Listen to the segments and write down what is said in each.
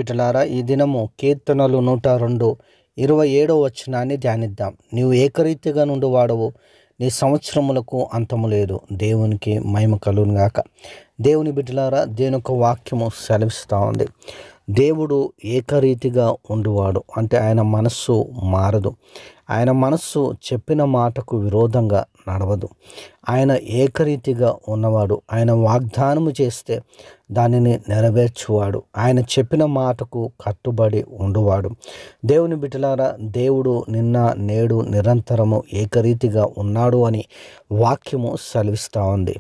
బిడ్డలారా, ఈ దినము కీర్తనలు 102 27వ వచనాన్ని ధ్యానిద్దాం. నీవు ఏకరీతిగా నుండి వాడవు, నీ సంవత్సరములకు అంతము లేదు. దేవునికి మహిమ కలుగును గాక. దేవుని బిడ్డలారా, దేవుని యొక్క వాక్యము సెలవిస్తూ ఉంది. దేవుడు ఏకరీతిగా ఉండువాడు అంటే ఆయన మనస్సు మారదు. ఆయన మనస్సు చెప్పిన మాటకు విరోధంగా నడవదు. ఆయన ఏకరీతిగా ఉన్నవాడు. ఆయన వాగ్దానము చేస్తే దానిని నెరవేర్చువాడు. ఆయన చెప్పిన మాటకు కట్టుబడి ఉండువాడు. దేవుని బిడ్డలారా, దేవుడు నిన్న నేడు నిరంతరము ఏకరీతిగా ఉన్నాడు అని వాక్యము సెలవిస్తూ ఉంది.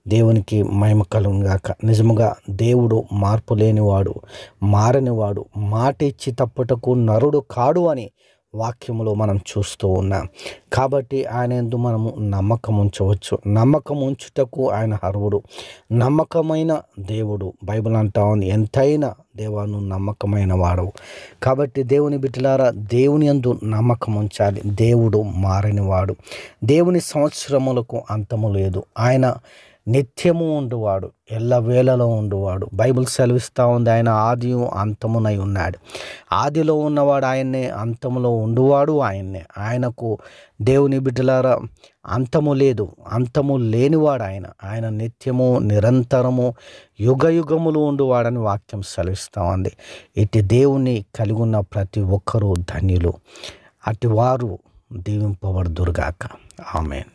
దేవునికి మహిమ కలుగును గాక. నిజముగా దేవుడు మార్పు లేనివాడు, మారనివాడు, మాట ఇచ్చి తప్పుటకు నరుడు కాడు అని వాక్యములో మనం చూస్తూ ఉన్నాం. కాబట్టి ఆయన యందు మనము నమ్మకం ఉంచవచ్చు. నమ్మకం ఉంచుటకు ఆయన అర్హుడు, నమ్మకమైన దేవుడు. బైబిల్ అంటా ఉంది, ఎంతైనా దేవా నువ్వు నమ్మకమైన వాడవు. కాబట్టి దేవుని బిడ్డలారా, దేవుని యందు నమ్మకం ఉంచాలి. దేవుడు మారనివాడు. దేవుని సంవత్సరములకు అంతము లేదు. ఆయన నిత్యము ఉండువాడు, ఎల్లవేళలో ఉండువాడు. బైబిల్ సెలవిస్తూ ఉంది, ఆయన ఆదియు అంతమునై ఉన్నాడు. ఆదిలో ఉన్నవాడు ఆయన్నే, అంతములో ఉండువాడు ఆయన్నే. ఆయనకు దేవుని బిడ్డలారా అంతము లేదు, అంతము లేనివాడు ఆయన. ఆయన నిత్యము నిరంతరము యుగయుగములు ఉండువాడని వాక్యం సెలవిస్తూ ఉంది. ఇటు దేవుని కలిగి ఉన్న ప్రతి ఒక్కరూ ధన్యులు. అటు వారు దీవింపబడుదురుగాక. ఆమేన్.